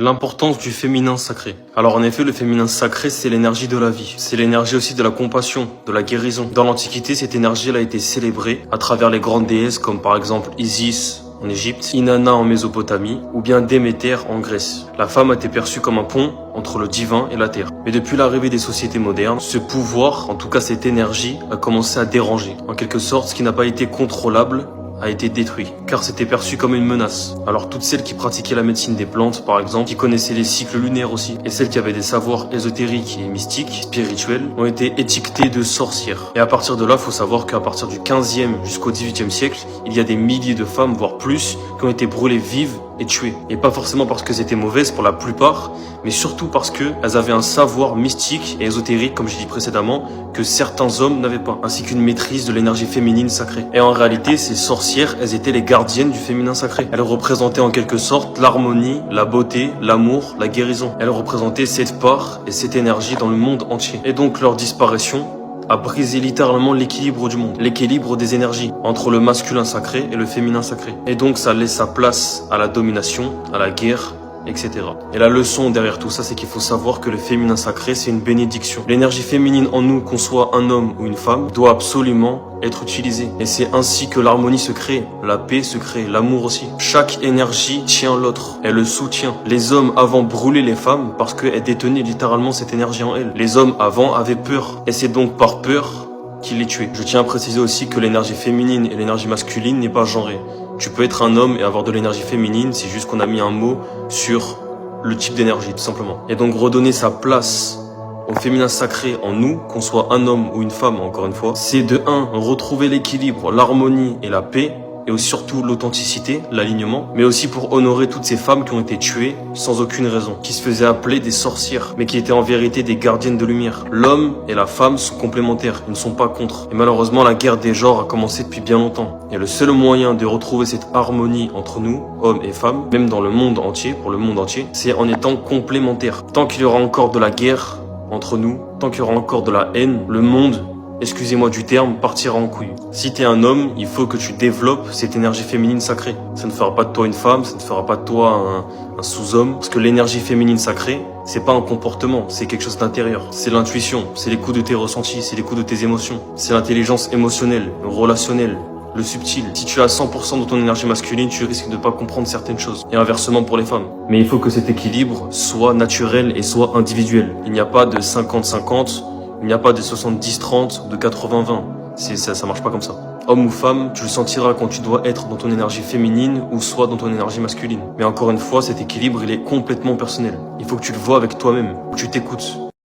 L'importance du féminin sacré. Alors en effet, le féminin sacré, c'est l'énergie de la vie. C'est l'énergie aussi de la compassion, de la guérison. Dans l'Antiquité, cette énergie elle a été célébrée à travers les grandes déesses comme par exemple Isis en Égypte, Inanna en Mésopotamie ou bien Déméter en Grèce. La femme a été perçue comme un pont entre le divin et la terre. Mais depuis l'arrivée des sociétés modernes, ce pouvoir, en tout cas cette énergie, a commencé à déranger. En quelque sorte, ce qui n'a pas été contrôlable a été détruit, car c'était perçu comme une menace. Alors toutes celles qui pratiquaient la médecine des plantes, par exemple, qui connaissaient les cycles lunaires aussi, et celles qui avaient des savoirs ésotériques et mystiques, spirituels, ont été étiquetées de sorcières. Et à partir de là, faut savoir qu'à partir du 15e jusqu'au 18e siècle, il y a des milliers de femmes, voire plus, qui ont été brûlées vives et tuées. Et pas forcément parce qu'elles étaient mauvaises pour la plupart, mais surtout parce qu'elles avaient un savoir mystique et ésotérique, comme j'ai dit précédemment, que certains hommes n'avaient pas, ainsi qu'une maîtrise de l'énergie féminine sacrée. Et en réalité, ces sorcières, elles étaient les gardiennes du féminin sacré. Elles représentaient en quelque sorte l'harmonie, la beauté, l'amour, la guérison. Elles représentaient cette part et cette énergie dans le monde entier. Et donc leur disparition a brisé littéralement l'équilibre du monde, l'équilibre des énergies entre le masculin sacré et le féminin sacré. Et donc ça laisse sa place à la domination, à la guerre, etc. Et la leçon derrière tout ça, c'est qu'il faut savoir que le féminin sacré, c'est une bénédiction. L'énergie féminine en nous, qu'on soit un homme ou une femme, doit absolument être utilisée. Et c'est ainsi que l'harmonie se crée, la paix se crée, l'amour aussi. Chaque énergie tient l'autre, elle le soutient. Les hommes avant brûlaient les femmes parce qu'elles détenaient littéralement cette énergie en elles. Les hommes avant avaient peur, et c'est donc par peur qu'ils les tuaient. Je tiens à préciser aussi que l'énergie féminine et l'énergie masculine n'est pas genrée. Tu peux être un homme et avoir de l'énergie féminine, c'est juste qu'on a mis un mot sur le type d'énergie, tout simplement. Et donc redonner sa place au féminin sacré en nous, qu'on soit un homme ou une femme, encore une fois, c'est de 1, retrouver l'équilibre, l'harmonie et la paix, et aussi surtout l'authenticité, l'alignement, mais aussi pour honorer toutes ces femmes qui ont été tuées sans aucune raison, qui se faisaient appeler des sorcières, mais qui étaient en vérité des gardiennes de lumière. L'homme et la femme sont complémentaires, ils ne sont pas contre. Et malheureusement, la guerre des genres a commencé depuis bien longtemps. Et le seul moyen de retrouver cette harmonie entre nous, hommes et femmes, même dans le monde entier, pour le monde entier, c'est en étant complémentaires. Tant qu'il y aura encore de la guerre entre nous, tant qu'il y aura encore de la haine, le monde, excusez-moi du terme, partira en couille. Si t'es un homme, il faut que tu développes cette énergie féminine sacrée. Ça ne fera pas de toi une femme, ça ne fera pas de toi un sous-homme. Parce que l'énergie féminine sacrée, c'est pas un comportement, c'est quelque chose d'intérieur. C'est l'intuition, c'est l'écoute de tes ressentis, c'est l'écoute de tes émotions. C'est l'intelligence émotionnelle, relationnelle, le subtil. Si tu as 100% de ton énergie masculine, tu risques de pas comprendre certaines choses. Et inversement pour les femmes. Mais il faut que cet équilibre soit naturel et soit individuel. Il n'y a pas de 50-50. Il n'y a pas de 70-30, de 80-20. Ça marche pas comme ça. Homme ou femme, tu le sentiras quand tu dois être dans ton énergie féminine ou soit dans ton énergie masculine. Mais encore une fois, cet équilibre, il est complètement personnel. Il faut que tu le vois avec toi-même, que tu t'écoutes.